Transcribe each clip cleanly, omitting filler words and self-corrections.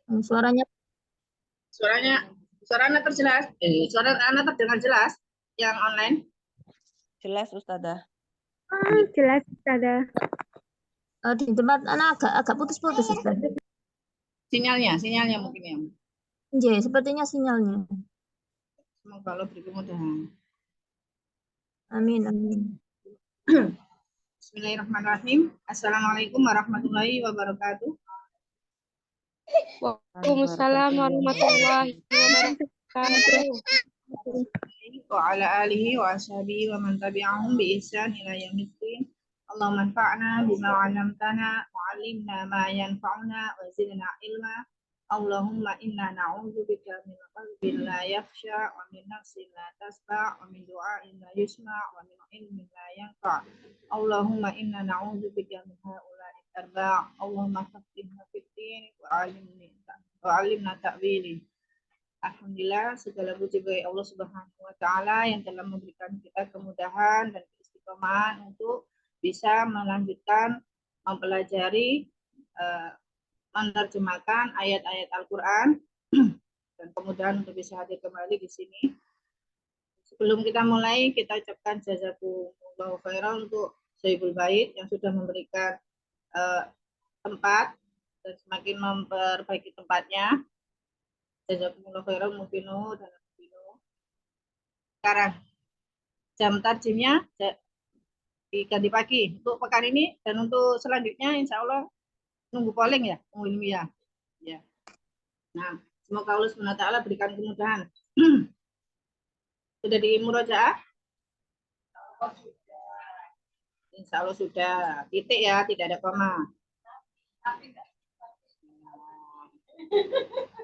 Suaranya Suaranya, suara Anda terjelas? Suara Anda terdengar jelas? Yang online? Jelas, Ustazah. Jelas, Ustazah. di tempat anak agak putus-putus, Ustaz. Sinyalnya mungkin ya. Nggih, sepertinya sinyalnya. Semoga Allah beri kemudahan. Amin, amin. Bismillahirrahmanirrahim. Assalamualaikum warahmatullahi wabarakatuh. Waalaikumsalam warahmatullahi wabarakatuh. Wa ala alihi wa ashabihi wa man tabi'ahum bi ihsan ila yaumiddin. Allahumma anfa'na bima 'allamtana wa 'allimna ma yanfa'una wa zidna ilma. Allahumma inna na'udzubika min qalbin la yakhsha wa min nafsin la tasba' wa min du'ain la yusma' wa min ilmin la yanfa'. Allahumma inna na'udzubika min ha'ula'i tarba'. Allahumma faqihna fid din wa 'allimna ta'wili. Alhamdulillah, segala puji bagi Allah Subhanahu wa Ta'ala yang telah memberikan kita kemudahan dan keistiqomahan untuk bisa melanjutkan mempelajari, menerjemahkan ayat-ayat Al-Quran dan kemudahan untuk bisa hadir kembali di sini. Sebelum kita mulai, kita ucapkan jazakumullahu khairan untuk Sohibul Bait yang sudah memberikan tempat dan semakin memperbaiki tempatnya. Jazakumullahu khairan mubinu dan mubinu. Sekarang jam tarjimnya diganti pagi untuk pekan ini dan untuk selanjutnya insya Allah nunggu polling ya, nunggu ilmiah. Ya. Nah, semoga Allah SWT berikan kemudahan. Sudah di murojaah? Insya Allah sudah. Titik ya, tidak ada koma.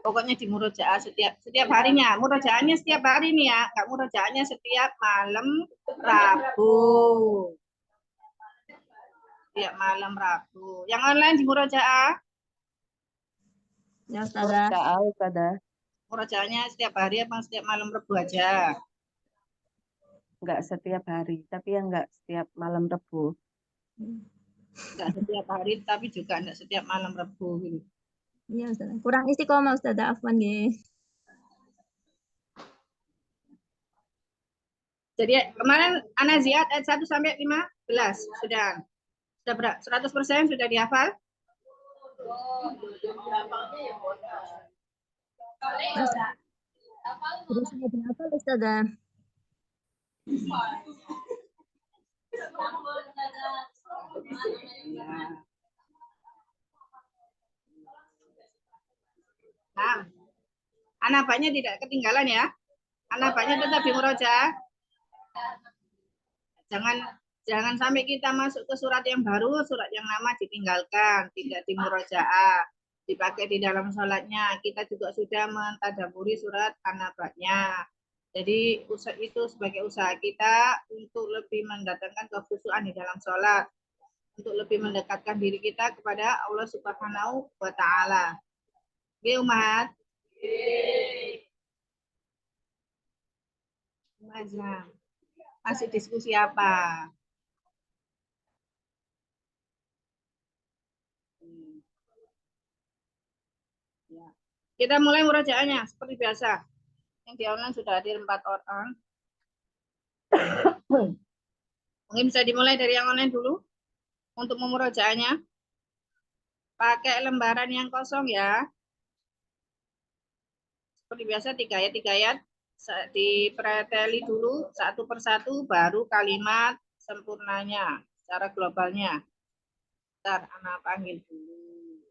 Pokoknya di murojaah setiap harinya. Murojaahnya setiap hari nih ya. Enggak murojaahnya setiap malam Rabu. Setiap malam Rabu. Yang online di murojaah? Ya, Ustazah. Ustazah. Murojaahnya setiap hari apa setiap malam Rabu aja? Enggak setiap hari, tapi yang enggak setiap malam Rabu. Enggak setiap hari, tapi juga enggak setiap malam Rabu gitu. Iya, Ustazah. Kurang istiqomah, Ustazah. Afwan nggih. Jadi kemarin Ana Ziad ayat 1 sampai 15 sudah berapa? 100% sudah dihafal? Terus apa, Ustazah? Nah, anabaknya tidak ketinggalan ya. Anabaknya tetap di murojaah. Jangan sampai kita masuk ke surat yang baru, surat yang lama ditinggalkan, tidak di murojaah, dipakai di dalam sholatnya. Kita juga sudah mentadaburi surat anabaknya. Jadi itu sebagai usaha kita untuk lebih mendatangkan kekhusyuan di dalam sholat, untuk lebih mendekatkan diri kita kepada Allah Subhanahu wa Ta'ala. Oke, Umat. Masih diskusi apa? Ya. Kita mulai murojaahnya seperti biasa. Yang di online sudah hadir 4 orang. Mungkin bisa dimulai dari yang online dulu. Untuk memurojaahnya. Pakai lembaran yang kosong ya. Seperti biasa 3 ayat. Dipreteli dulu satu persatu baru kalimat sempurnanya secara globalnya. Bentar, Ana panggil dulu.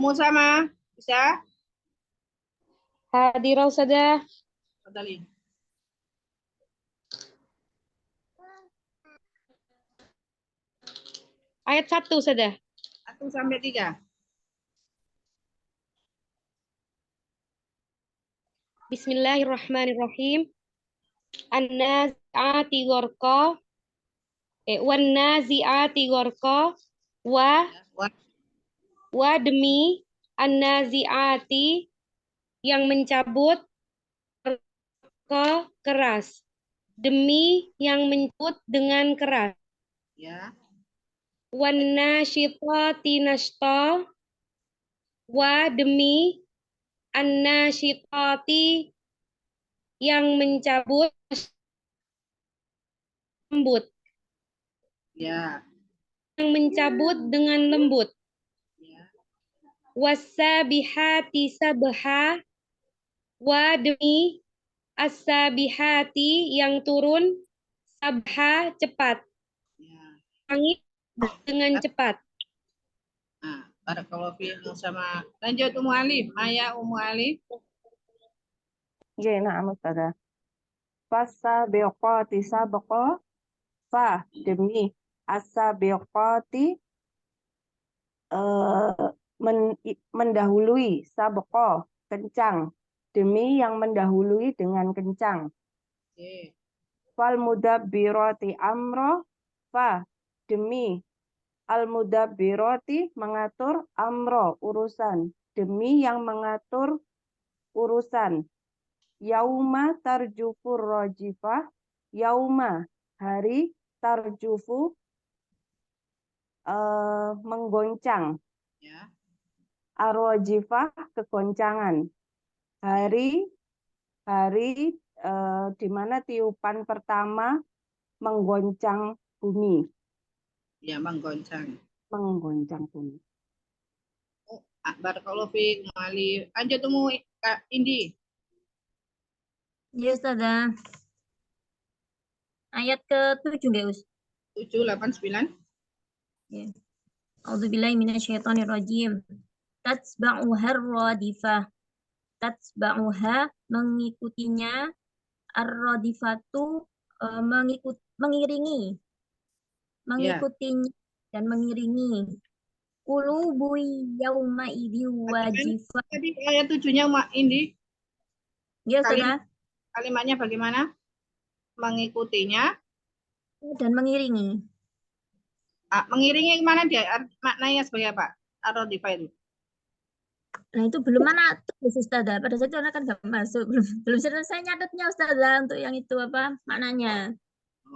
Umum sama, bisa? Hadirah, Ustazah. Tadi. Ayat 1, Ustazah. 1 sampai 3. Bismillahirrahmanirrahim. An-nazi'ati gharqa. Wan-nazi'ati gharqa. Wa demi an-nazi'ati yang mencabut ke keras. Demi yang mencabut dengan keras. Ya. Wan-nasyitati nashta. Wa demi an-nasyitati yang mencabut lembut. Ya. Yang mencabut dengan lembut. Ya. Wasabihati sabha. Wa demi as-sabihati yang turun sabha cepat. Ya. Langit dengan cepat. Nah, barakallahu fiikum sama. Lanjut Ummu Alif. Maya Ummu Alif. Ya, na'am Ustazah. Fasabiqati sabqa, fa demi as-sabiqati mendahului, sabqa kencang, demi yang mendahului dengan kencang. Oke. Fal mudabbirati amro, fa demi al mudabbirati mengatur, amro urusan, demi yang mengatur urusan. Yauma tarjufur rajifah, yauma hari, tarjufu menggoncang, Ya. arojifah kegoncangan. Hari di mana tiupan pertama menggoncang bumi. Ya, menggoncang. Menggoncang bumi. Barakallahu fiikum Ummu Alif. Lanjut Ummu Indi. Ya Ustazah. Ayat ke-7 nggih, Us? 7, 8, 9. Ya. A'udzubillahi minasyaitonirrajim. Tatsba'uha ar-radifah. Tatsba'uha mengikutinya, ar-radifatu mengiringi. Mengikutinya dan mengiringi. Qulubu yauma idzi wajifah. Tadi ayat 7-nya Ummu Indi. Ya Ustazah. Kalimatnya bagaimana? Mengikutinya Dan mengiringi. Mengiringi kemana dia? Maknanya sebagai apa? Ar-radifah itu. Nah itu belum mana tulis Ustazah. Pada saat itu anak kan nggak masuk. Belum selesai nyatetnya Ustazah untuk yang itu apa maknanya.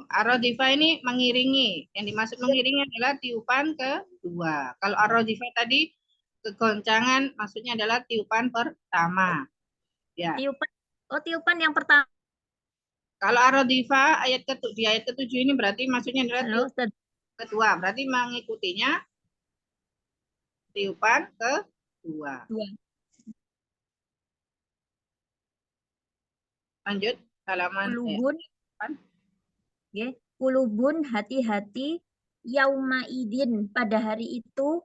Ar-radifah ini mengiringi. Yang dimaksud mengiringi adalah tiupan kedua. Kalau ar-radifah tadi kegoncangan maksudnya adalah tiupan pertama. Ya. Tiupan yang pertama. Kalau ar-radifah di ayat ke-7 ini berarti maksudnya adalah tiupan kedua. Berarti mengikutinya tiupan kedua. Lanjut halaman Kulubun hati-hati yauma idin pada hari itu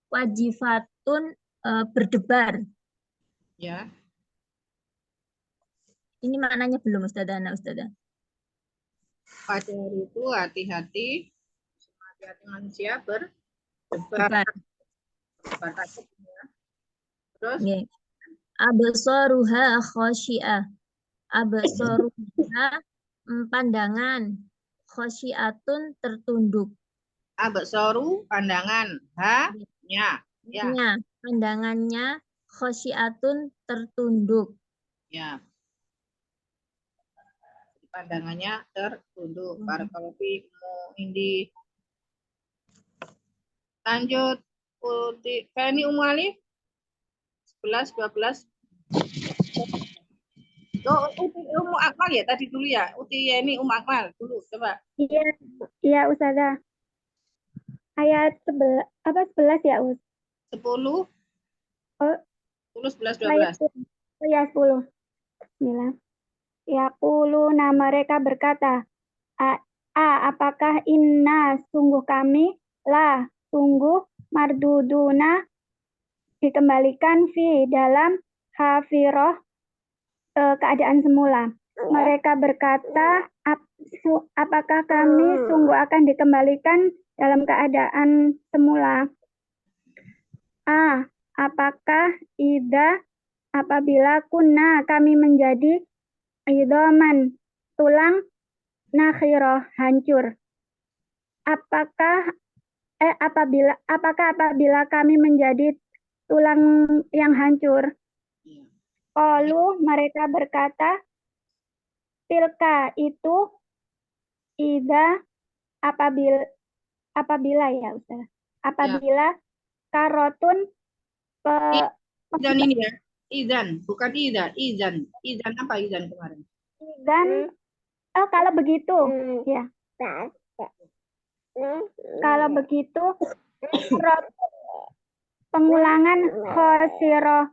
wajifatun berdebar. Ya. Ini maknanya belum Ustazah. Pada hari itu hati-hati manusia berdebar. Terus absaruha khasyi'ah. Absaruha pandangan, khasyi'atun tertunduk. Absaru pandangan, ha-nya. Ya. Pandangannya khasyi'atun tertunduk. Ya. Pandangannya tertunduk. Barakallahu fiikum Indi. Lanjut ini Ummu Alif 11, 12. Ummu Akmal ya tadi dulu ya. Ini Ummu Akmal dulu coba. Iya Ustazah. Ayat 11 ya Us? 10. 10, 11, 12. Ya 10. Bismillah. Yaquluna mereka berkata, apakah inna sungguh kami, la sungguh marduduna dikembalikan fi dalam hafiroh keadaan semula. Mereka berkata, apakah kami sungguh akan dikembalikan dalam keadaan semula? Apakah apabila kunna kami menjadi idhaman tulang nakhiroh hancur. Apakah apabila kami menjadi tulang yang hancur? Qalu mereka berkata, tilka itu apabila ya Ustaz. Apabila karotun Izan ini ya. Izan, bukan Ida. Izan. Izan apa Izan kemarin? Dan oh kalau begitu ya. Kalau begitu pengulangan khosiroh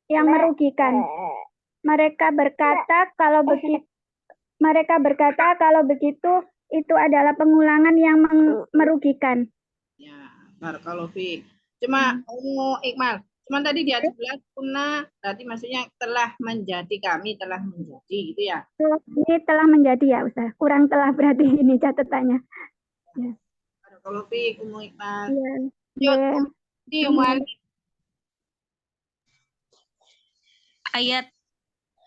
yang merugikan. Mereka berkata kalau begitu itu adalah pengulangan yang merugikan. Ya, barakallahu fiik. Cuma Iqmal, cuma tadi di atas sebelah kunna berarti maksudnya telah menjadi, kami telah menjadi gitu ya. Ini telah menjadi ya Ustaz. Kurang telah berarti ini catatannya. Ya. Barakallahu fiik Iqmal. Ya. Yuk, Ya. di Umar. Ayat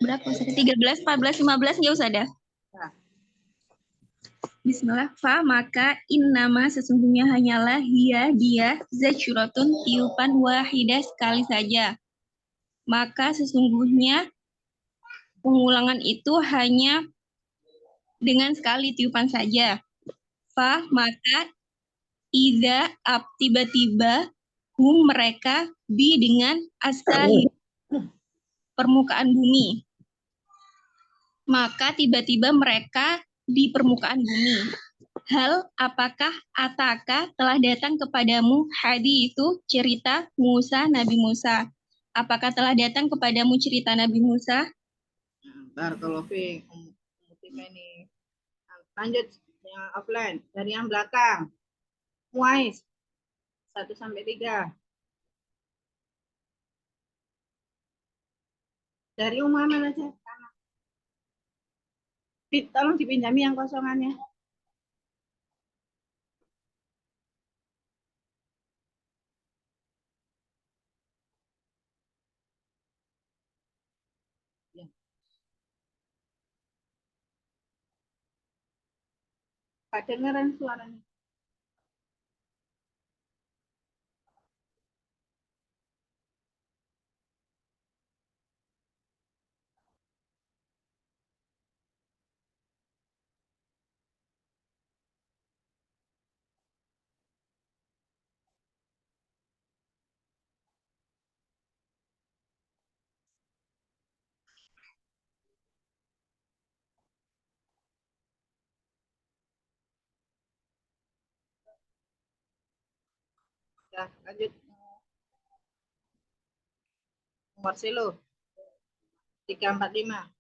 berapa Ustaz? 13, 14, 15 nggak usah dah. Nah. Bismillah. Fa maka innama sesungguhnya hanyalah dia zasyuratun tiupan wahidah sekali saja. Maka sesungguhnya pengulangan itu hanya dengan sekali tiupan saja. Fa maka idza tiba-tiba mereka dengan asahid permukaan bumi. Maka tiba-tiba mereka di permukaan bumi. Hal apakah ataka telah datang kepadamu hadi itu cerita Musa, Nabi Musa. Apakah telah datang kepadamu cerita Nabi Musa? Barakallahu fiik. Ini. Lanjut yang offline dari yang belakang. Muais 1 sampai 3. Dari Umaman aja. Tolong dipinjami yang kosongannya. Ya. Kedengaran suaranya. Ya, lanjut. Marcelo 345.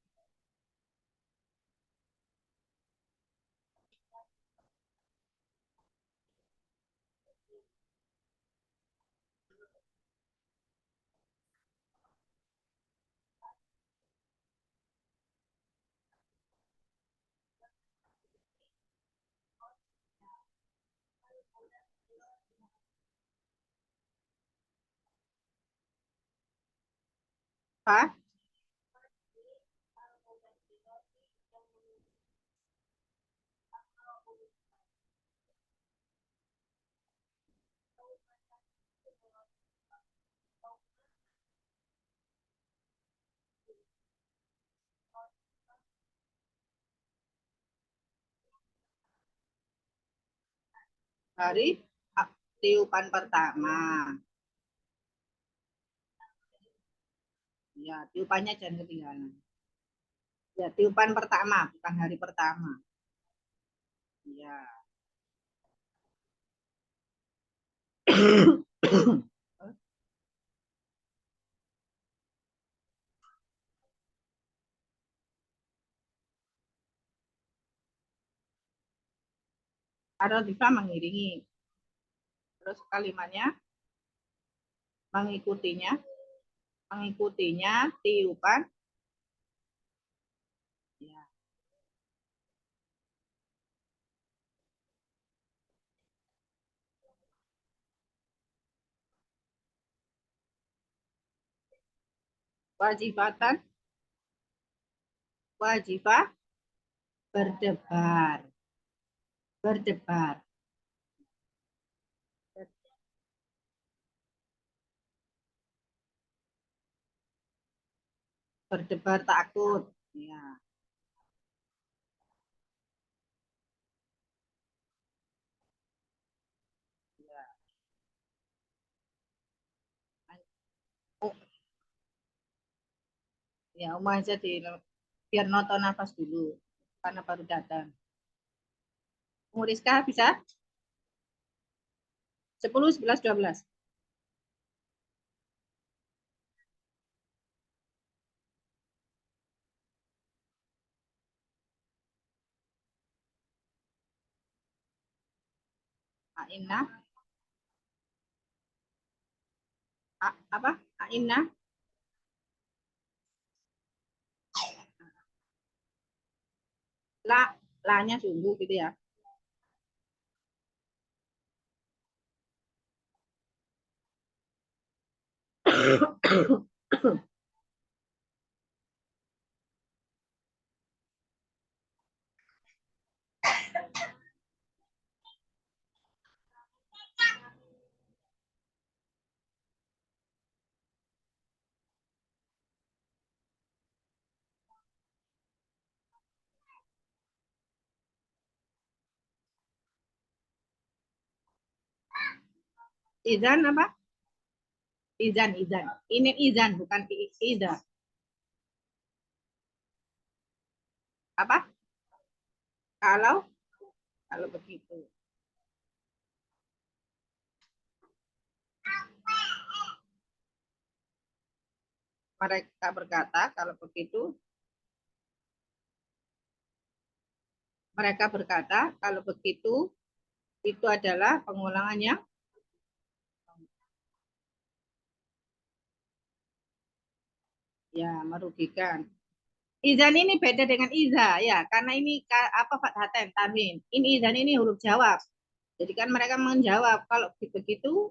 Pak? Dari tiupan pertama. Ya, tiupannya jangan ketinggalan. Ya, tiupan pertama, bukan hari pertama. Ya. Ada bisa mengiringi. Terus kalimatnya mengikutinya tiupan. Ya. Wajibatan, wajibah, berdebar, berdebar. Berdebar takut. Ya. Ya, Uma aja biar nonton nafas dulu karena baru datang. Rizka bisa? 10, 11, 12. Aina. Apa? Aina. La-nya sungguh gitu ya. Izan apa? Izan. Ini izan bukan iza. Apa? Kalau kalau begitu. Mereka berkata kalau begitu. Mereka berkata kalau begitu itu adalah pengulangan yang ya merugikan. Izan ini beda dengan iza ya, karena ini apa fathatain tamin. Ini izan ini huruf jawab. Jadi kan mereka menjawab kalau begitu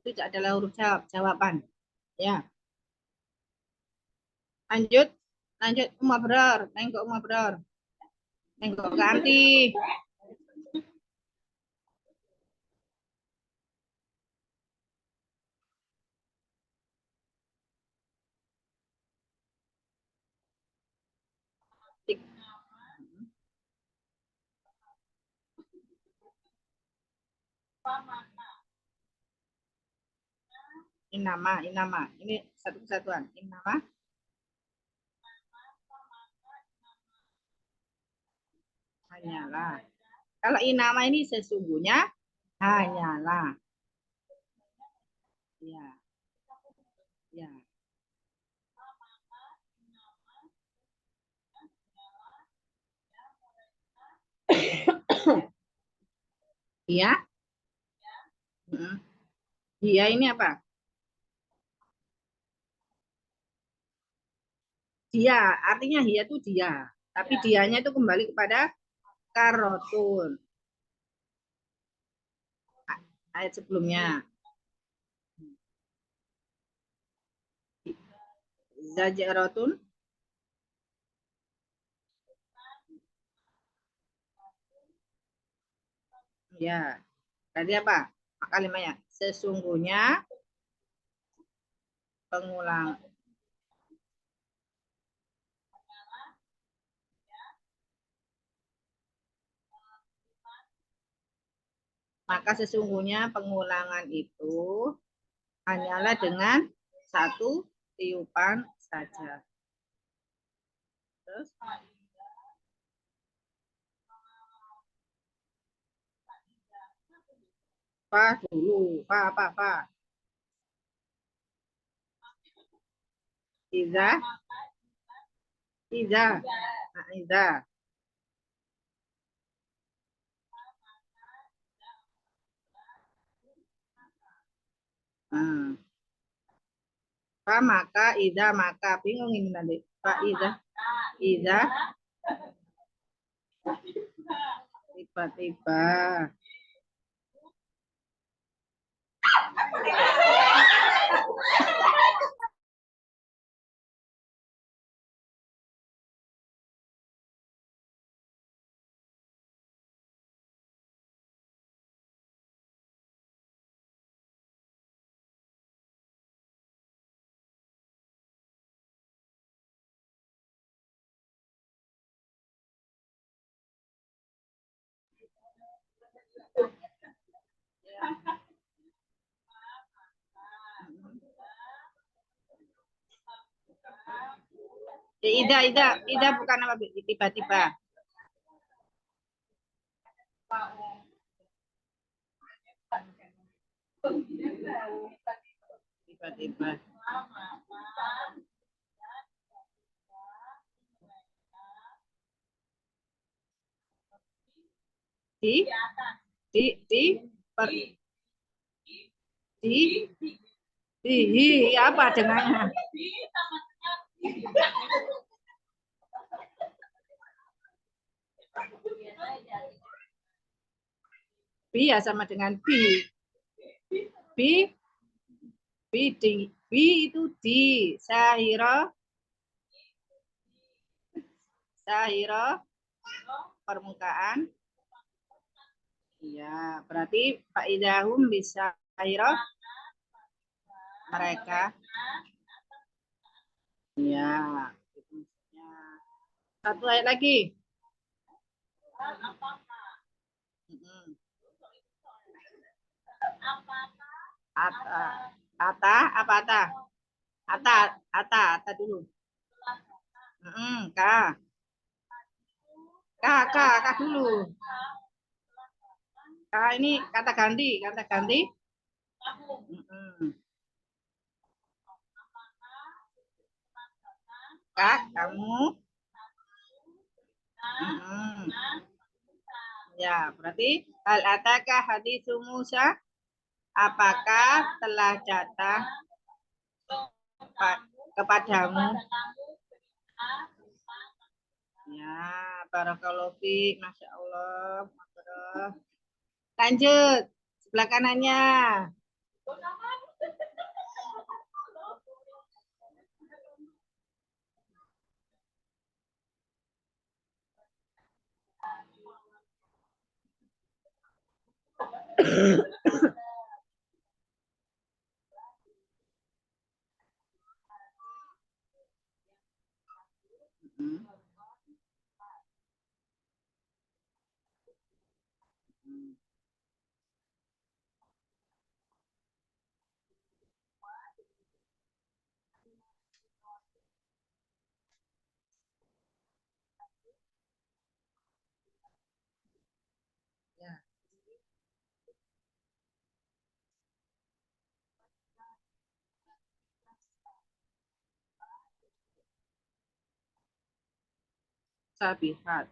itu adalah huruf jawab, jawaban. Ya. Lanjut. Lanjut Umar Bror, nengok Umar Bror. Nengok ganti. Inama. Ini satu kesatuan. Inama. Hanyalah. Kalau inama ini sesungguhnya hanyalah. Ya. Ya. Iya. Dia ini apa? Dia, artinya dia itu dia. Tapi dianya itu kembali kepada karotun. Ayat sebelumnya. Zajarotun. Ya. Tadi apa? Kalimatnya. Sesungguhnya pengulang. Maka sesungguhnya pengulangan itu hanyalah dengan satu tiupan saja. Terus fa dulu, fa apa fa? Iza, Iza. Hmm. Fa maka, Iza maka, bingung ini nanti. Fa Iza, tiba-tiba. Ya, Ida bukan apa tiba-tiba. Tiba-tiba. Di per, apa dengannya? Bi ya sama dengan bi. Bi itu di Sahira permukaan. Iya, berarti faidahum bisa Sahira mereka. Iya, itu maksudnya. Satu ayat lagi. Ata dulu. K dulu. K ini kata ganti. Kak, kamu. Ya, berarti hal ataka haditsu Musa? Apakah telah datang kepadamu? Ya, barakallahu fiik, Masya Allah. Lanjut, sebelah kanannya. Ya. Sabihat.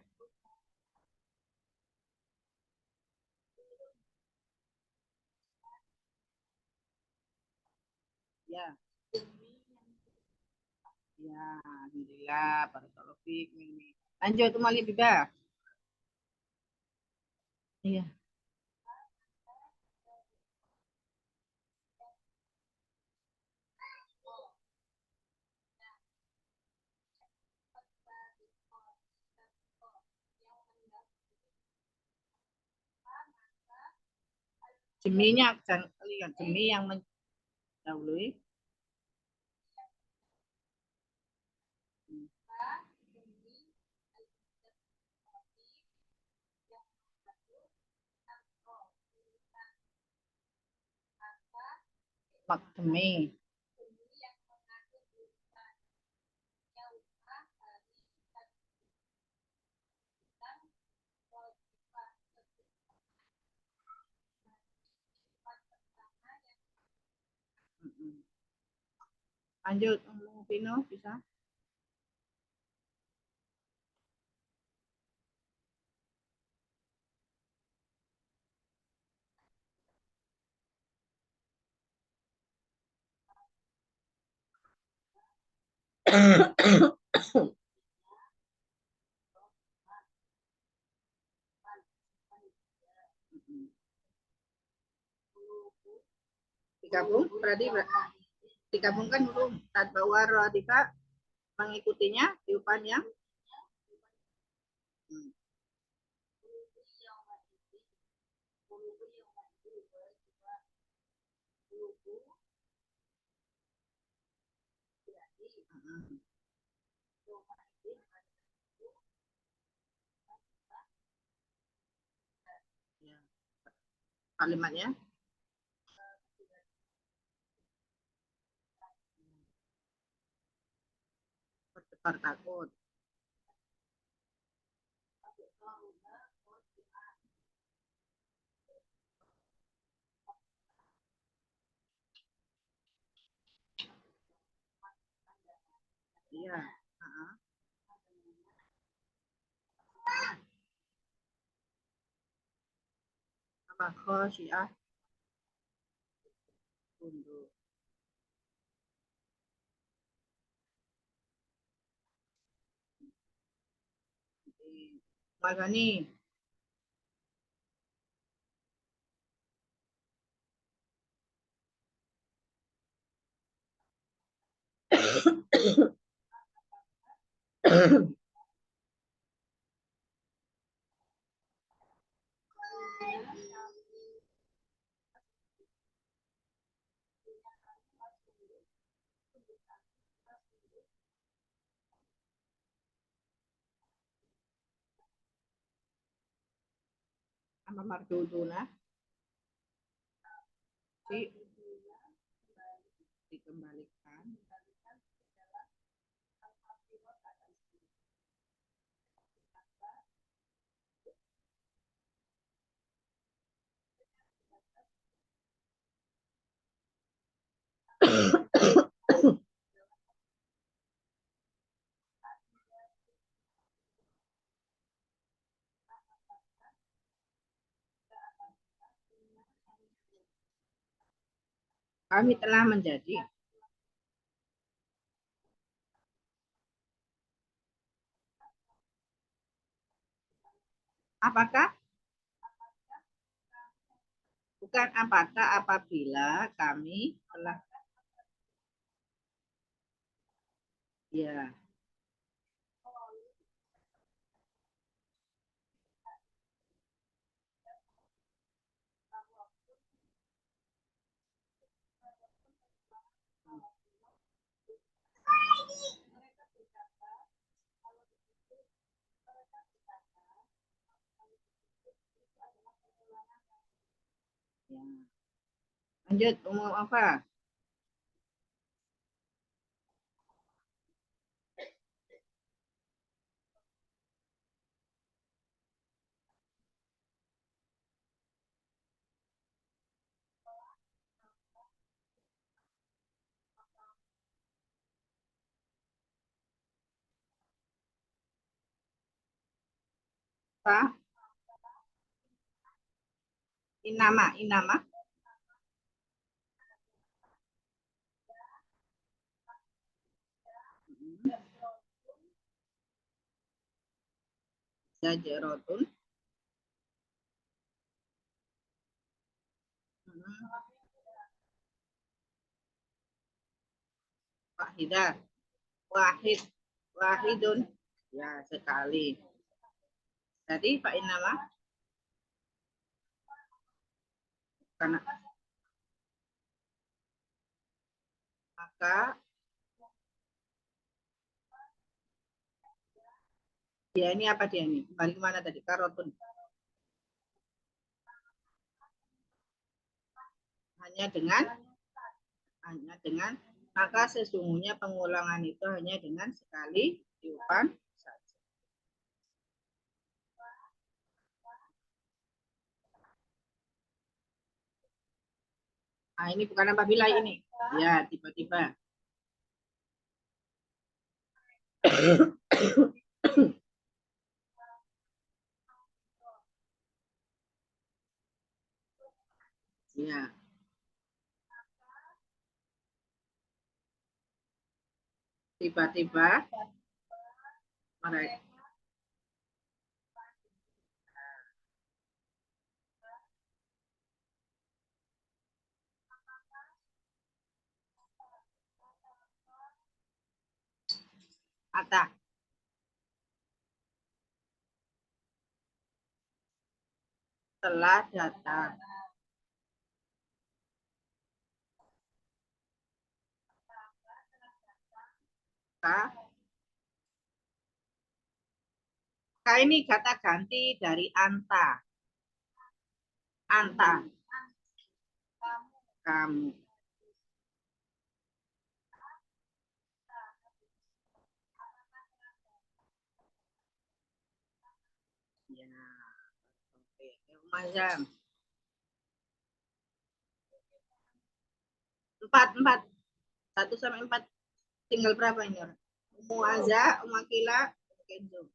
Ya. Ya, alhamdulillah, barakallahu fiik. Lanjut kembali Biba. Iya. Jeminya jangan lihat jemi yang mendahului. Demi. Lanjut, Vino bisa. Digabungkan huruf tadbawar radika mengikutinya tiupan yang kalimatnya. Tekor takut. Iya. Apa khosyiah? Tunduk. Mas Ani. Apa marduduna? Dikembalikan. Kami telah menjadi. Apakah? Bukan apakah apabila kami telah. Ya. Ya. Lanjut, umum apa? Apa? Inama, inama. Zajarotun. Wahidah. Wahid. Wahidun. Ya, sekali. Tadi Pak Inama. Karena maka dia ini apa dia ini? Kembali kemana tadi? Karotun. Hanya dengan maka sesungguhnya pengulangan itu hanya dengan sekali tiupan saja. Nah, ini bukan apabila ini. Ya, tiba-tiba. Ya. Tiba-tiba mereka Ata. Telah datang. Ka ini kata ganti dari anta. Anta. Kamu. Ya. Oke, Mazam. 4. 1 sampai 4. Tinggal berapa ini? Umu Aza, Umu Akila, Kenzo.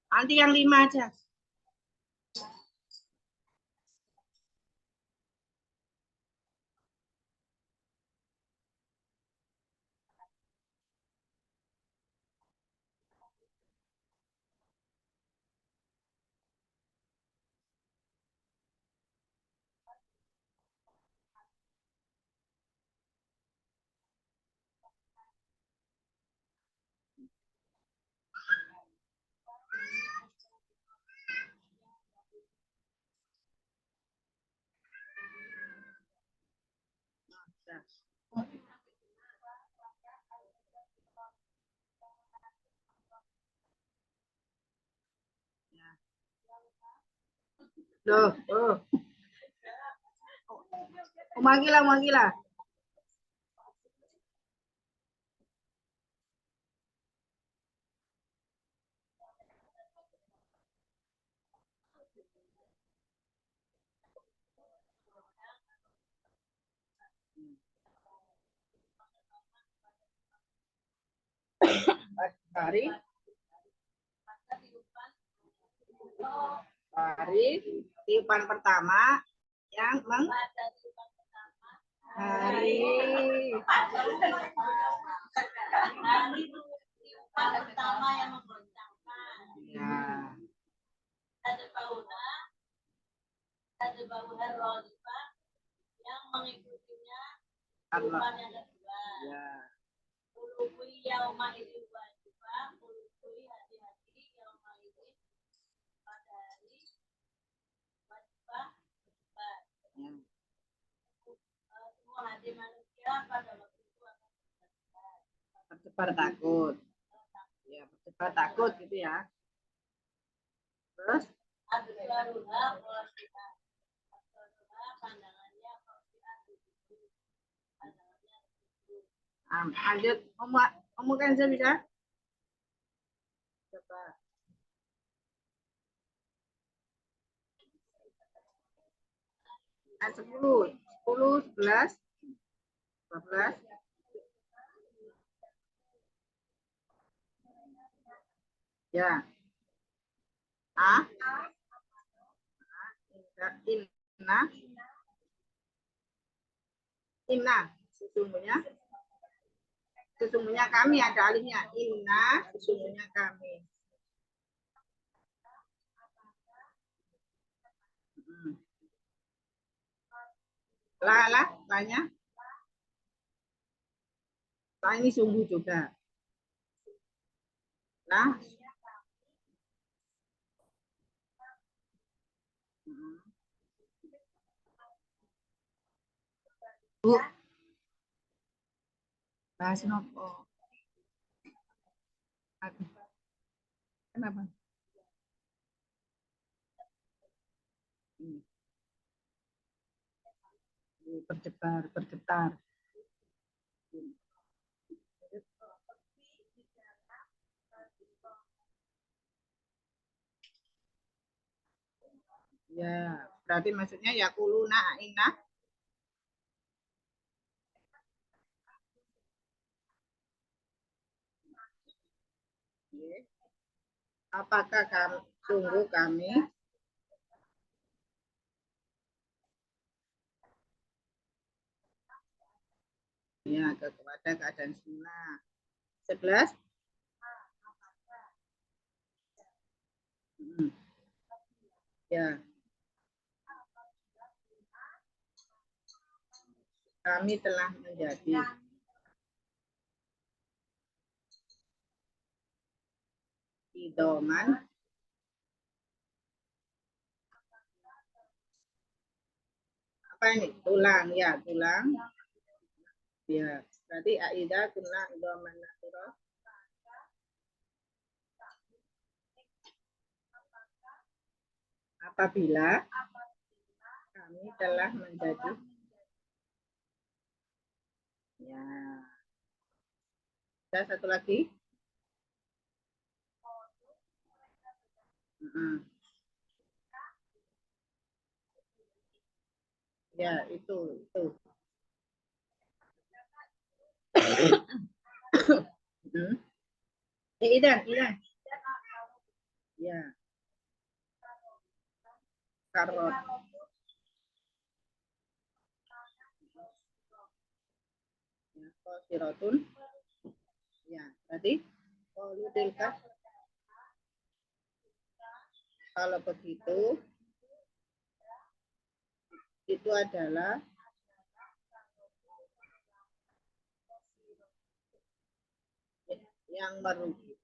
Nanti yang 5 aja. Loh, oh. Umagila. Hari tiupan pertama yang hari ya. Yang mengikutinya tiupan yang kedua. Ya. Uluwi yauma idin wajibah, uluwi hati-hati yauma idin pada hari wajibah. Semua hati manusia pada waktu itu akan berdebar takut. Ya, berdebar takut gitu ya. Terus lanjut, Omu Kenzo bisa? Coba. Ayat 10, 11, 12. Ya. Inna. Sesungguhnya kami ada alihnya. Inna, sesungguhnya kami. Lahnya. Lah ini sungguh juga. Lah. Bu. Bahas nopo. Kenapa? Bergetar. Ya, berarti maksudnya ya kuluna inna. Apakah sungguh kami ya kepada keadaan sunnah. 11. Ya. Kami telah menjadi idoman apa ini? Tulang. Ya, berarti aida kunna idoman naturah. Apabila kami telah menjadi ya. Ada satu lagi. Mm. Ya, itu. Idan. Ya, karot. Ya, qasirotun. Ya, tadi qalu kalau begitu itu adalah yang merugikan.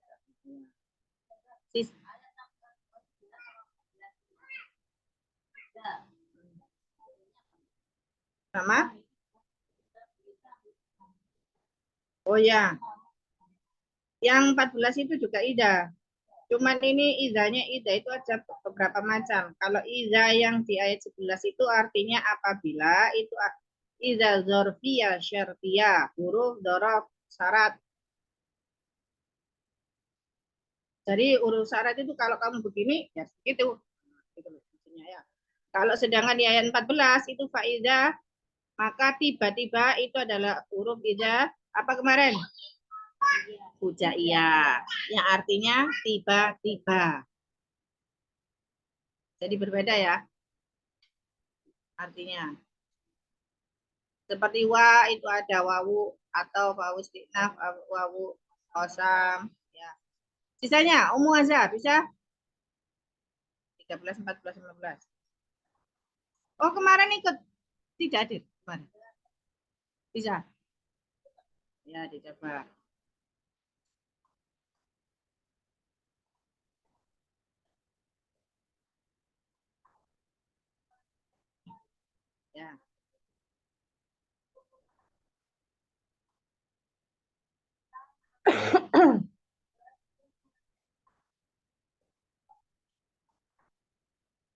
Sama? Oh ya, yang 14 itu juga ida. Cuman ini idanya ida itu ada beberapa macam. Kalau ida yang di ayat 11 itu artinya apabila itu ida zorfiyah syartiyah, huruf dorof syarat. Jadi huruf syarat itu kalau kamu begini ya gitu. Gitu maksudnya ya. Kalau sedangkan di ayat 14 itu faidah, maka tiba-tiba itu adalah huruf ida apa kemarin? Fujaiyah, yang artinya tiba-tiba. Jadi berbeda ya artinya. Seperti wa itu ada wawu atau wawu istinaf, wawu kosam. Ya. Sisanya umum aja bisa 13, 14, 15. Oh kemarin ikut tidak hadir kemarin. Bisa. Ya dicoba. Ya.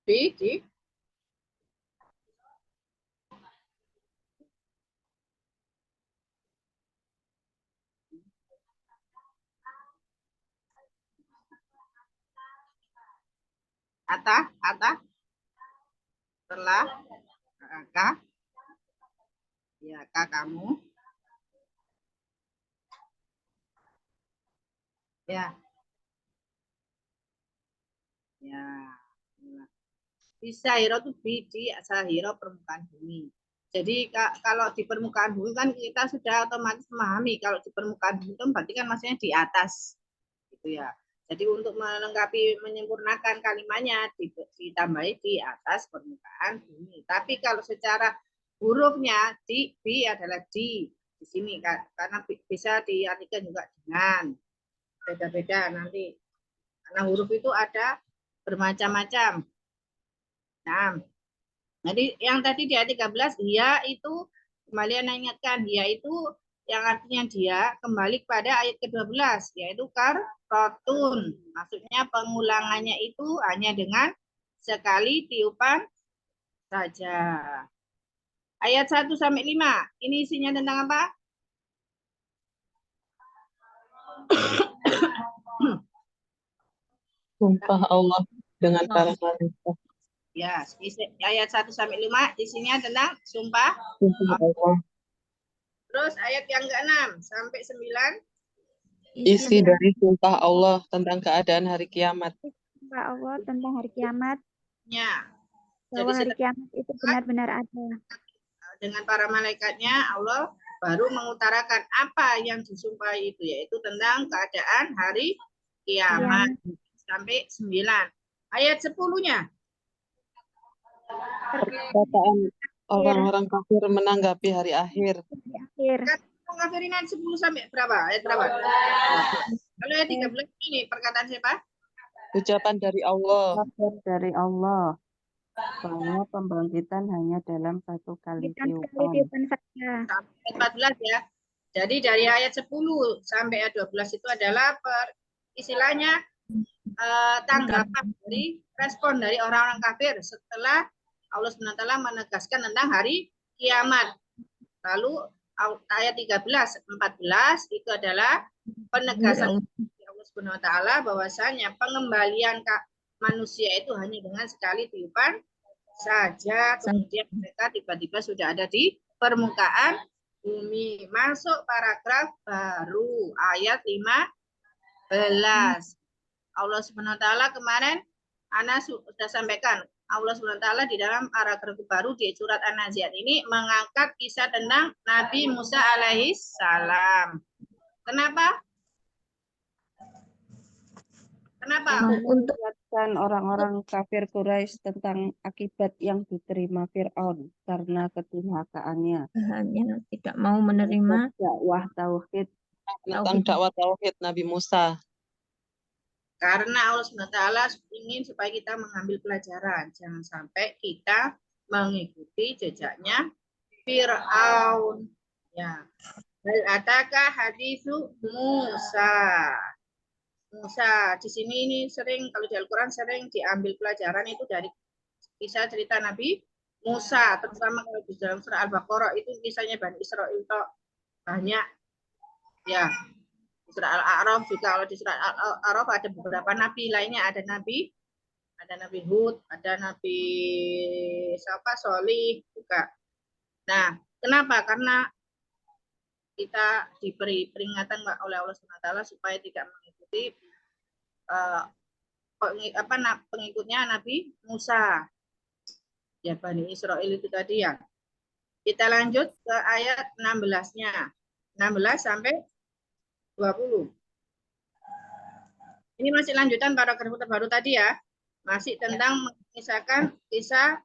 Di Ata setelah kah ya kah kamu ya bisa hiro tuh di hiro permukaan bumi. Jadi kalau di permukaan bumi kan kita sudah otomatis memahami kalau di permukaan bumi itu berarti kan maksudnya di atas gitu ya. Jadi untuk melengkapi menyempurnakan kalimatnya ditambahi di atas permukaan bumi. Tapi kalau secara hurufnya di adalah di sini karena bisa diartikan juga dengan beda-beda nanti. Karena huruf itu ada bermacam-macam. Nah, jadi yang tadi di ayat 13 dia itu kembali ingatkan dia itu yang artinya dia kembali pada ayat ke-12 yaitu karotun. Maksudnya pengulangannya itu hanya dengan sekali tiupan saja. Ayat 1 sampai 5. Ini isinya tentang apa? Sumpah Allah dengan para malaikat. Ya, ayat 1 sampai 5 isinya tentang sumpah Allah. Terus ayat yang ke-6 sampai 9 isi dari sumpah Allah tentang keadaan hari kiamat. Sumpah Allah tentang hari kiamat. Ya. Bahwa Jadi hari kiamat itu benar-benar ada. Dengan para malaikatnya Allah baru mengutarakan apa yang disumpahi itu yaitu tentang keadaan hari kiamat sampai 9. Ayat 10-nya. Perkataan orang-orang kafir menanggapi hari akhir. Kafirin ayat 10 sampai berapa? Ayat berapa? Kalau ayat 13 ini perkataan siapa? Ucapan dari Allah. Dari Allah bahwa pembangkitan hanya dalam satu kali tiupan. Sampai 14 ya. Jadi dari ayat 10 sampai ayat 12 itu adalah istilahnya tanggapan dari respon dari orang-orang kafir setelah Allah SWT menegaskan tentang hari kiamat. Lalu ayat 13, 14 itu adalah penegasan Allah SWT bahwasanya pengembalian manusia itu hanya dengan sekali tiupan saja, kemudian mereka tiba-tiba sudah ada di permukaan bumi. Masuk paragraf baru ayat 15. Allah Subhanahu wa taala kemarin Ana sudah sampaikan, Allah Subhanahu wa taala di dalam paragraf baru di surat An-Nazi'at ini mengangkat kisah tentang Nabi Musa alaihi salam. Kenapa? Kenapa? Untuk mengingatkan orang-orang kafir Quraisy tentang akibat yang diterima Fir'aun karena kedurhakaannya. hanya tidak mau menerima Dakwah tauhid. Tentang dakwah tauhid Nabi Musa. Karena Allah SWT ingin supaya kita mengambil pelajaran. Jangan sampai kita mengikuti jejaknya Fir'aun. Ya. Hal ataka hadisu Musa. Musa di sini ini sering kalau di Al-Quran sering diambil pelajaran itu dari kisah cerita Nabi Musa, terutama kalau di dalam surah Al-Baqarah itu kisahnya Bani Israil itu banyak. Ya. Di surah Al-A'raf juga, kalau di surah Al-A'raf ada beberapa nabi lainnya, ada Nabi Hud, ada Nabi Solih juga. Nah, kenapa? Karena kita diberi peringatan oleh Allah SWT supaya tidak mengikuti pengikutnya Nabi Musa. Ya, Bani Israil itu tadi ya. Kita lanjut ke ayat 16-nya. 16 sampai 20. Ini masih lanjutan paragraf terbaru tadi ya. Masih tentang mengisahkan kisah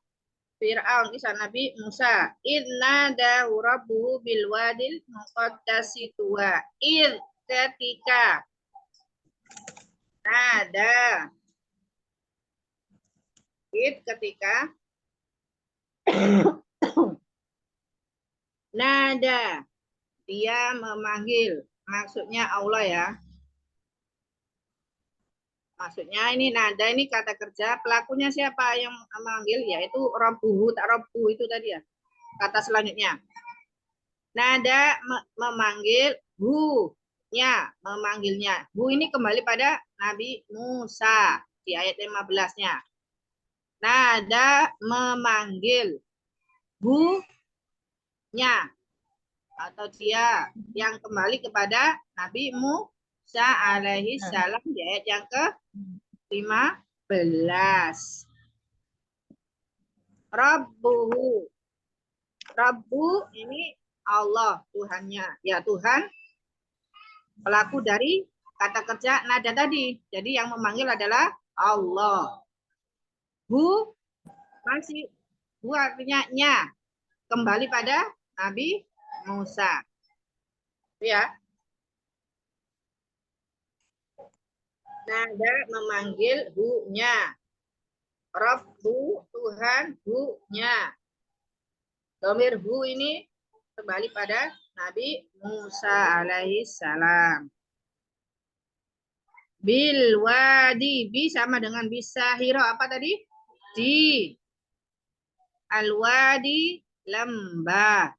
Fir'aun, kisah Nabi Musa. Inna dahu rabbuhu bil wadil muqaddasi tuwa. Ketika nada. Ketika nada. Dia memanggil. Maksudnya Allah ya. Maksudnya ini nada ini kata kerja. Pelakunya siapa yang memanggil? Yaitu rabbuhu, tak rabbu itu tadi ya. Kata selanjutnya. Nada memanggil hu-nya, memanggilnya. Hu ini kembali pada Nabi Musa di ayat 15-nya. Nada memanggil hu-nya atau dia yang kembali kepada Nabi Musa alaihi salam di ayat yang ke-15. Rabbuhu. Rabbu ini Allah, Tuhannya. Ya, Tuhan pelaku dari kata kerja nada tadi. Jadi yang memanggil adalah Allah. Hu masih hu artinya nya. Kembali pada Nabi Musa. Ya. Nada memanggil hu-nya. Rabbu, Tuhan, hu-nya. Domir hu ini kembali pada Nabi Musa alaihi salam. Bil wadi, bi sama dengan bisahiro apa tadi? Di al-wadi lembah.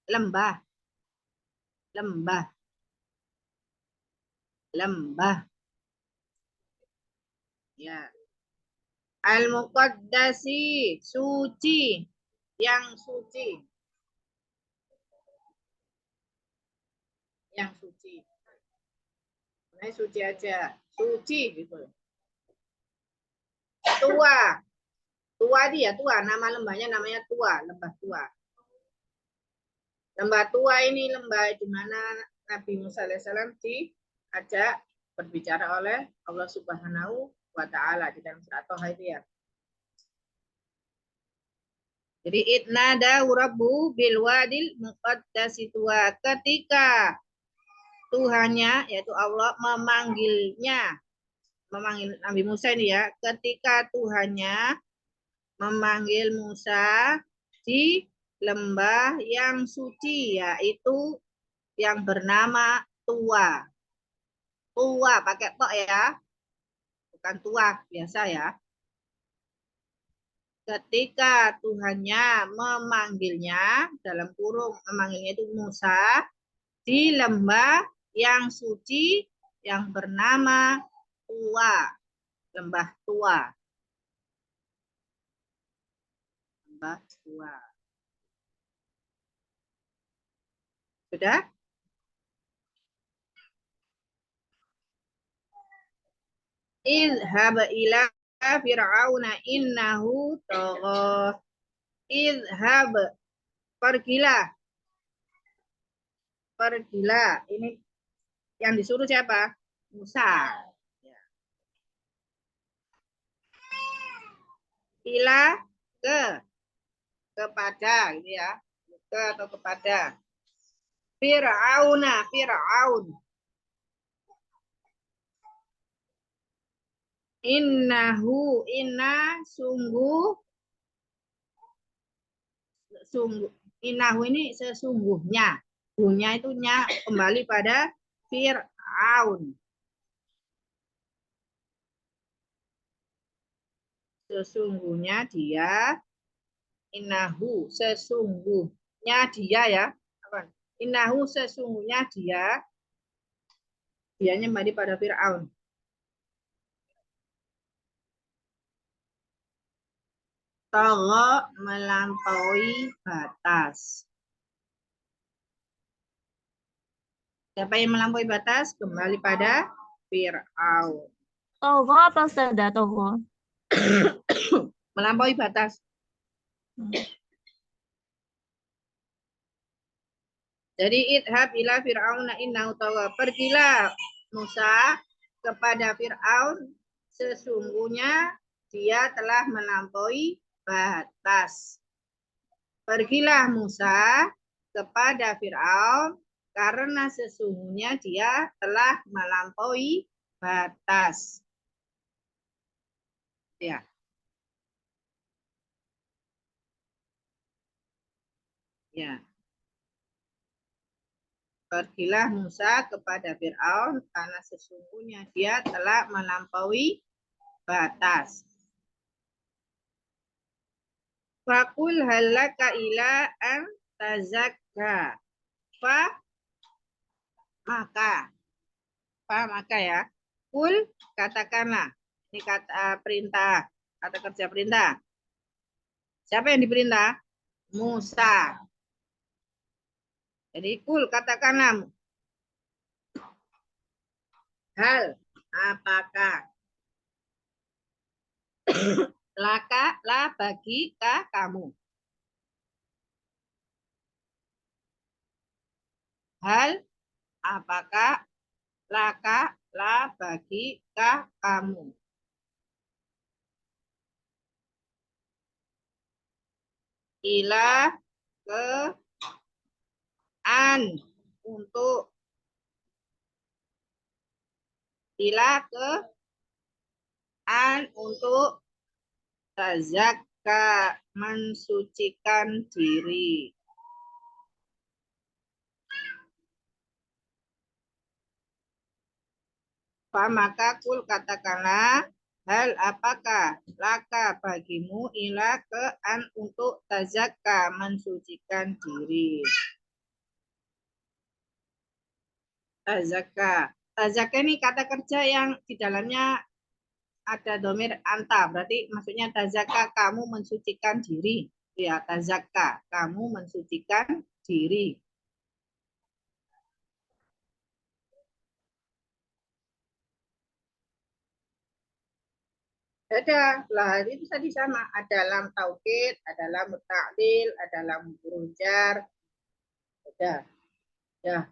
Lembah. Lembah. Lembah. Ya. Al-muqaddasi, suci. Yang suci. Yang suci. Nah, suci aja. Suci gitu. Tua. Tua dia, tua. Nama lembahnya namanya tua. Lembah tua. Lembah tua ini lembah di mana Nabi Musa alaihissalam diajak berbicara oleh Allah Subhanahu wa Ta'ala di dalam surat Toha itu ya. Jadi itnada rabbu bil wadil muqaddasi tuwa. Ketika Tuhannya yaitu Allah memanggil Nabi Musa ini ya. Ketika Tuhannya memanggil Musa di lembah yang suci, yaitu yang bernama Tua. Tua pakai tok ya, bukan tua biasa ya. Ketika Tuhannya memanggilnya, dalam kurung memanggilnya itu Musa, di lembah yang suci yang bernama Tua, lembah Tua. Lembah Tua. Sudah? Idhab ila fir'auna innahu tagha. Idhab, pergilah. Pergilah. Ini yang disuruh siapa? Musa. Ya. Ila, kepada gitu ya. Ke atau kepada. Fir'auna, Fir'aun. Innahu, inna, sungguh, innahu ini sesungguhnya. Hunya itu nya kembali pada Fir'aun. Sesungguhnya dia, innahu, sesungguhnya dia ya. Apa? Innahu, sesungguhnya dia. Dianya kembali pada Fir'aun. Tagha, melampaui batas. Siapa yang melampaui batas? Kembali pada Fir'aun. Togo apa Ustazah? Togo. Melampaui batas. Jadi idhab ila Fir'auna innahu tagha. Pergilah Musa kepada Fir'aun, sesungguhnya dia telah melampaui batas. Pergilah Musa kepada Fir'aun karena sesungguhnya dia telah melampaui batas. Ya. Ya. Pergilah Musa kepada Fir'aun karena sesungguhnya dia telah melampaui batas. Fakul halaka ila an tazakka. Maka ya. Kul, katakanlah. Ini kata perintah, kata kerja perintah. Siapa yang diperintah? Musa. Jadi kul, katakanlah. Hal, apakah? Laka, la bagi ka kamu. Hal, apakah? Laka, la bagi ka kamu. Ila, ke, an, untuk. Ila, ke, an, untuk. Tazakka, mensucikan diri. Maka kul, katakanlah, hal apakah laka bagimu ila ke an untuk tazakka, mensucikan diri. Tazakka. Tazakka ini kata kerja yang di dalamnya ada domir anta, berarti maksudnya tazakka, kamu mensucikan diri. Ya, tazakka, kamu mensucikan diri. Ada lah, itu tadi sama. Ada lam taukid, ada lam ta'lil, ada lam huruf. Ada. Ya.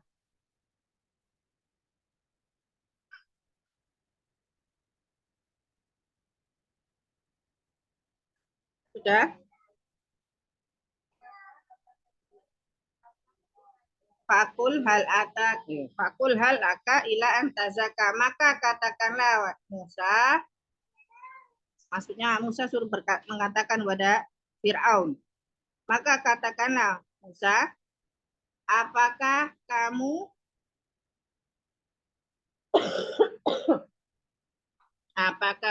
Sudah? Fakul hal ata, fakul hal aka ila antazaka, maka katakanlah Musa, maksudnya Musa suruh mengatakan kepada Fir'aun, maka katakanlah Musa, apakah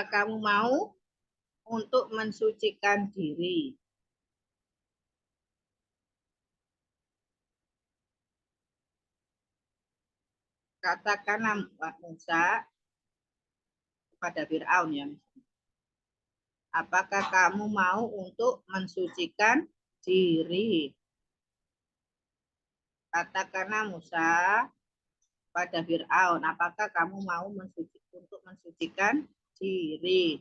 kamu mau untuk mensucikan diri? Katakanlah Musa kepada Fir'aun ya. Apakah kamu mau untuk mensucikan diri? Katakanlah Musa pada Fir'aun, apakah kamu mau untuk mensucikan diri?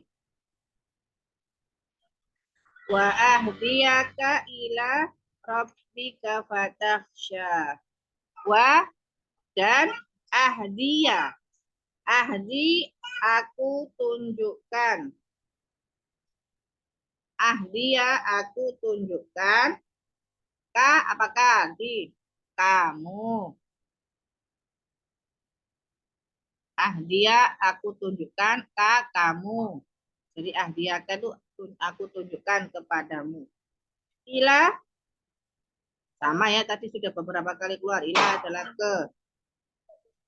Wa ahdiyaka ila rabbika fatakhsha. Wa dan ahdiya. Ahdi aku tunjukkan. Ahdiya aku tunjukkan. Ka apakah di kamu. Ahdiya aku tunjukkan ka kamu. Jadi ahdiyaka itu aku tunjukkan kepadamu. Ila sama ya, tadi sudah beberapa kali keluar. Ila adalah ke.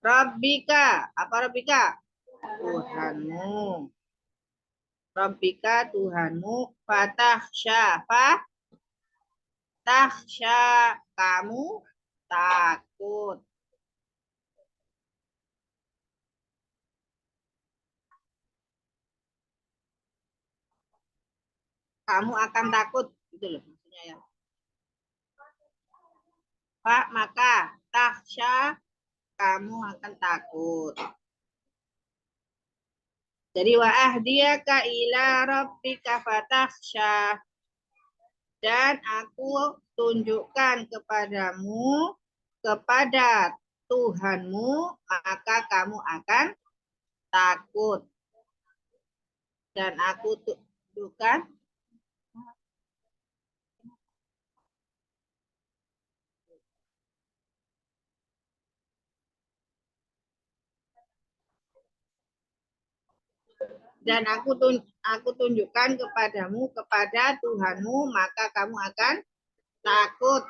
Rabbika, apa Rabbika? Tuhanmu. Rabbika Tuhanmu. Fatakhsha, tahsya kamu takut. Kamu akan takut, gitu loh maksudnya ya. Pak, maka tahsya kamu akan takut. Jadi wa ahdiyaka ila rabbika fatakhsha. Dan aku tunjukkan kepadamu kepada Tuhanmu, maka kamu akan takut. Dan aku tunjukkan dan aku tunjukkan kepadamu kepada Tuhanmu, maka kamu akan takut.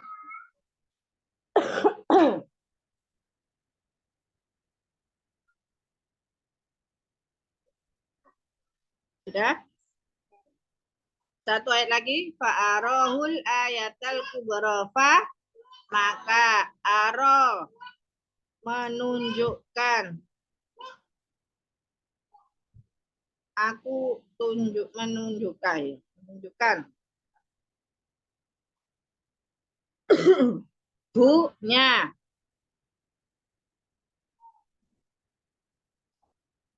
Sudah? Satu ayat lagi. Fa'arahul ayatal kubra. Maka aro menunjukkan. Aku menunjukkan. Bu-nya.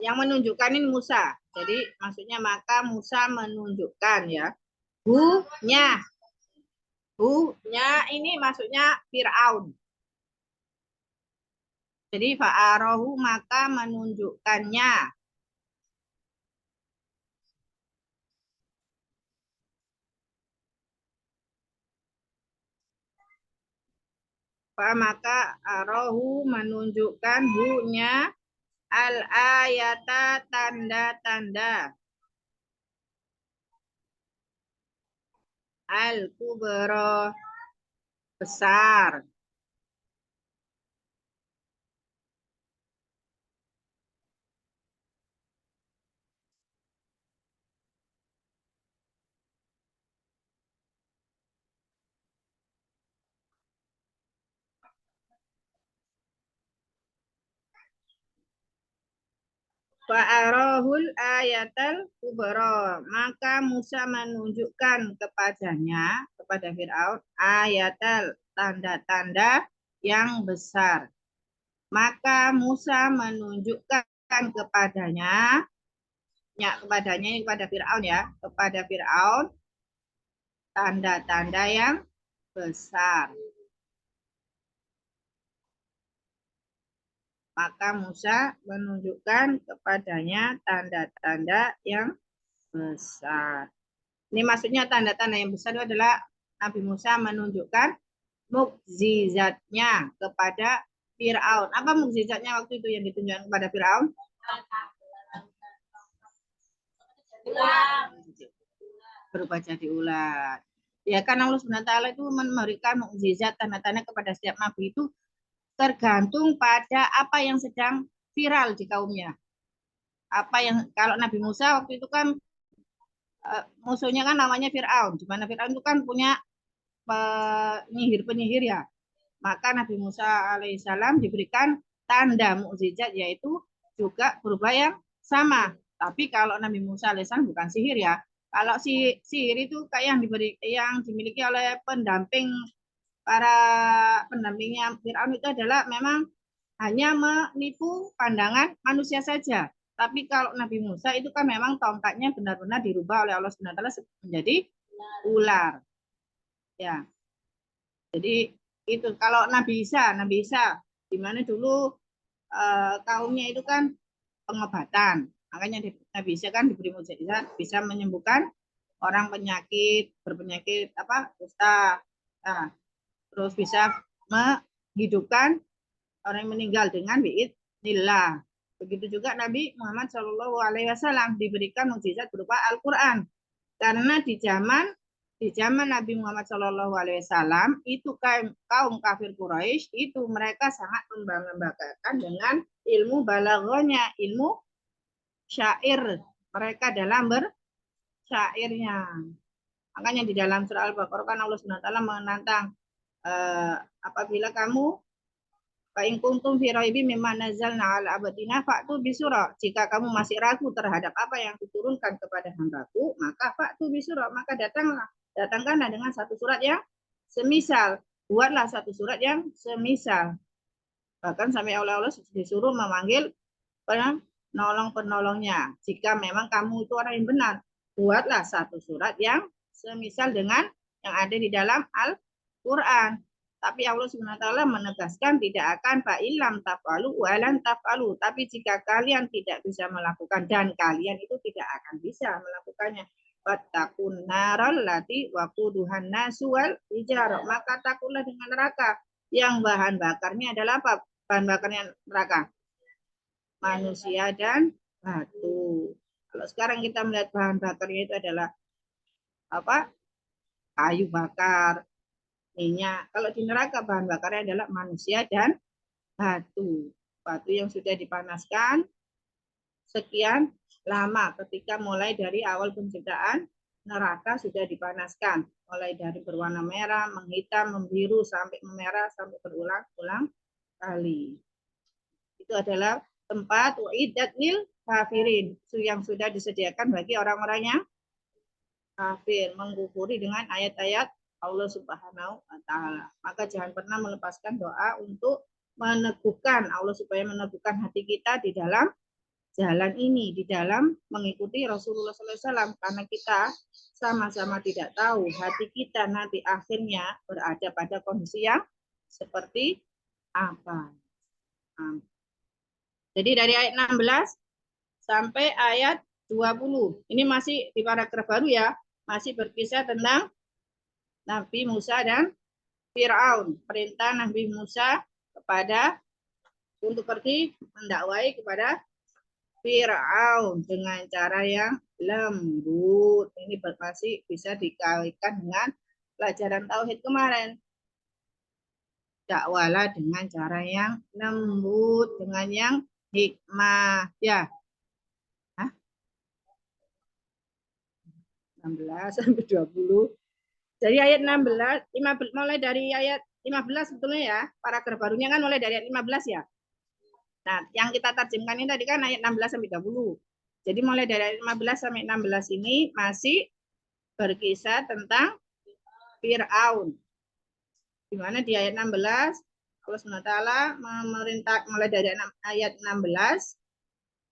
Yang menunjukkan ini Musa. Jadi maksudnya maka Musa menunjukkan ya. Bu-nya. Bu-nya ini maksudnya Fir'aun. Jadi fa'arahu maka menunjukkannya. Maka arahu menunjukkan hu-nya al-ayata tanda-tanda. Al-kubra besar. Fa'arahul ayatal kubra. Maka Musa menunjukkan kepadanya, kepada Fir'aun, ayatal tanda-tanda yang besar. Maka Musa menunjukkan kepadanya, kepada Fir'aun ya, kepada Fir'aun tanda-tanda yang besar. Maka Musa menunjukkan kepadanya tanda-tanda yang besar. Ini maksudnya tanda-tanda yang besar itu adalah Nabi Musa menunjukkan mukjizatnya kepada Fir'aun. Apa mukjizatnya waktu itu yang ditunjukkan kepada Fir'aun? Berubah jadi ular. Ya kan Allah SWT itu memberikan mukjizat tanda-tanda kepada setiap nabi itu tergantung pada apa yang sedang viral di kaumnya. Apa yang kalau Nabi Musa waktu itu kan musuhnya kan namanya Fir'aun. Di mana Fir'aun itu kan punya penyihir-penyihir ya. Maka Nabi Musa alaihissalam diberikan tanda mukjizat, yaitu juga berupa yang sama. Tapi kalau Nabi Musa alaihissalam bukan sihir ya. Kalau sihir itu kayak yang dimiliki oleh para pendampingnya Fir'aun itu adalah memang hanya menipu pandangan manusia saja. Tapi kalau Nabi Musa itu kan memang tongkatnya benar-benar dirubah oleh Allah Subhanahu wa taala menjadi ular. Ya. Jadi itu kalau Nabi Isa di mana dulu kaumnya itu kan pengobatan. Makanya Nabi Isa kan diberi mukjizat bisa menyembuhkan orang berpenyakit kusta. Nah, terus bisa menghidupkan orang yang meninggal dengan biidznillah. Begitu juga Nabi Muhammad SAW diberikan mukjizat berupa Al-Quran. Karena di zaman Nabi Muhammad SAW itu kaum kafir Quraisy itu mereka sangat membanggakan dengan ilmu balaghahnya, ilmu syair mereka dalam bersyairnya. Makanya di dalam surah Al-Baqarah kan Allah Subhanahu wa taala menantang apabila kamu Fa'in kuntum fi raibin mimma nazzalna ala abdina fa'tu bisurah. Jika kamu masih ragu terhadap apa yang diturunkan kepada hambaku, maka fa'tu bisurah, maka datangkanlah dengan satu surat yang semisal. Buatlah satu surat yang semisal. Bahkan sampai Allah disuruh memanggil penolong-penolongnya. Jika memang kamu itu orang yang benar, buatlah satu surat yang semisal dengan yang ada di dalam Al-Quran. Tapi Allah Subhanahu wa taala menegaskan tidak akan fa'ilam taf'alu walan taf'alu. Tapi jika kalian tidak bisa melakukan dan kalian itu tidak akan bisa melakukannya. Wattaqun naral lati waquduhan nasu wal hijarah. Maka takutlah dengan neraka yang bahan bakarnya adalah apa? Bahan bakarnya neraka. Manusia dan batu. Kalau sekarang kita melihat bahan bakarnya itu adalah apa? Kayu bakar, minyak. Kalau di neraka bahan bakarnya adalah manusia dan batu. Batu yang sudah dipanaskan sekian lama ketika mulai dari awal penciptaan neraka sudah dipanaskan. Mulai dari berwarna merah, menghitam, membiru, sampai memerah, sampai berulang-ulang kali. Itu adalah tempat uiddat lil kafirin, yang sudah disediakan bagi orang-orang yang kafir, mengkufuri dengan ayat-ayat Allah Subhanahu wa taala. Maka jangan pernah melepaskan doa untuk meneguhkan Allah supaya meneguhkan hati kita di dalam jalan ini, di dalam mengikuti Rasulullah SAW. Karena kita sama-sama tidak tahu hati kita nanti akhirnya berada pada kondisi yang seperti apa. Jadi dari ayat 16 sampai ayat 20. Ini masih di paragraf baru ya. Masih berkisah tentang Nabi Musa dan Fir'aun. Perintah Nabi Musa untuk pergi mendakwai kepada Fir'aun dengan cara yang lembut. Ini masih bisa dikaitkan dengan pelajaran tauhid kemarin. Dakwalah dengan cara yang lembut, dengan yang hikmah. Ya. 16 sampai 20. Jadi ayat 16, mulai dari ayat 15 sebetulnya ya. Paragraf barunya kan mulai dari ayat 15 ya. Nah, yang kita terjemahkan ini tadi kan ayat 16 sampai 20. Jadi mulai dari ayat 15 sampai 16 ini masih berkisah tentang Fir'aun. Di mana di ayat 16 Allah SWT memerintah mulai dari ayat 16,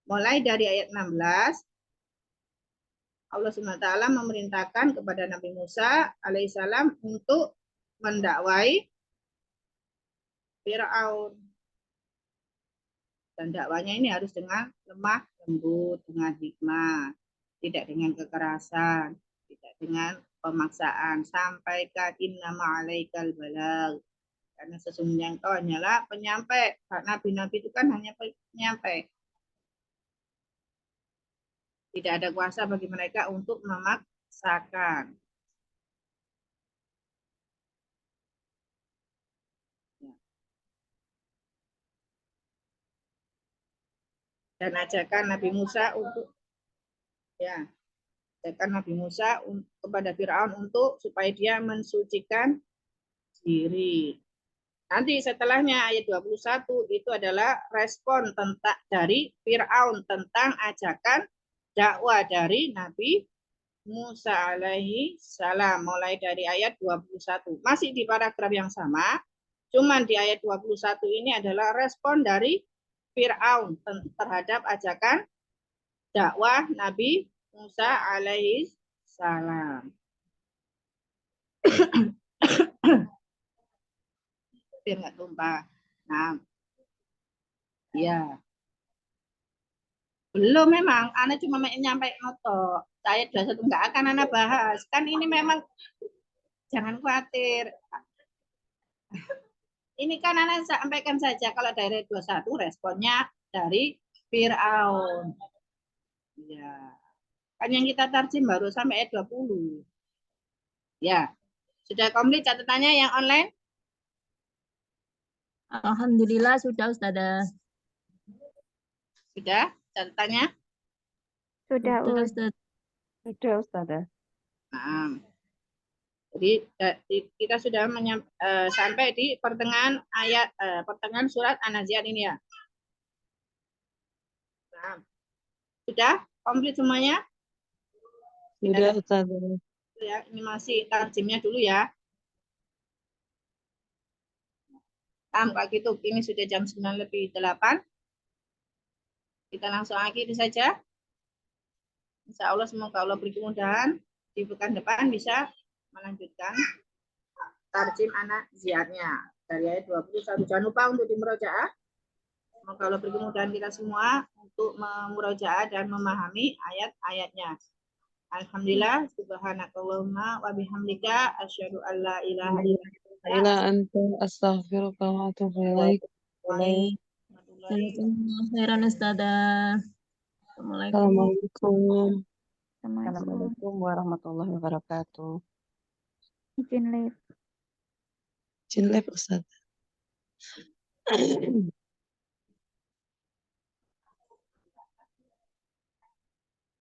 mulai dari ayat 16 Allah SWT memerintahkan kepada Nabi Musa alaihissalam untuk mendakwai Fir'aun. Dan dakwanya ini harus dengan lemah lembut, dengan hikmah, tidak dengan kekerasan, tidak dengan pemaksaan. Sampaikan innama alaikal balag. Karena sesungguhnya engkau hanyalah penyampai. Nabi-nabi itu kan hanya penyampai. Tidak ada kuasa bagi mereka untuk memaksakan. Dan ajakan Nabi Musa kepada Fir'aun supaya dia mensucikan diri. Nanti setelahnya ayat 21 itu adalah respon dari Fir'aun tentang ajakan dakwah dari Nabi Musa alaihi salam, mulai dari ayat 21. Masih di paragraf yang sama, cuman di ayat 21 ini adalah respon dari Fir'aun terhadap ajakan dakwah Nabi Musa alaihi salam. Biar nggak tumpah. Nah, ya. Belum memang, Ana cuma nyampe noto. Ayat 21 nggak akan Ana bahas. Kan ini memang, jangan khawatir. Ini kan Ana sampaikan saja kalau dari ayat 21 responnya dari Fir'aun. Ya. Kan yang kita tarjim baru sampai ayat 20. Ya. Sudah komplit catatannya yang online? Alhamdulillah sudah Ustazah. Sudah catatannya? Sudah, Sudah Ustaz. Ustazah. Sudah, Ustazah. Nah, jadi kita sudah sampai di pertengahan pertengahan surat An-Nazi'at ini ya. Nah, sudah komplit semuanya? Sudah, Ustazah. Ya, ini masih tarjimnya dulu ya. Kalau gitu, ini sudah jam 9:08. Kita langsung akhiri saja. Insya Allah semoga Allah beri kemudahan di pekan depan bisa melanjutkan tarjim An-Nazi'atnya dari ayat 21. Jangan lupa untuk dimurojaah. Semoga Allah beri kemudahan kita semua untuk memurojaah dan memahami ayat-ayatnya. Alhamdulillah, subhanakallahumma wa bihamdika asyhadu an la ilaha Ila anta astaghfiruka wa atubu ilaik. Jazakumullah khairan Ustazah. Assalamualaikum. Assalamualaikum. Assalamualaikum warahmatullahi wabarakatuh. Izin live. Izin live, Ustazah.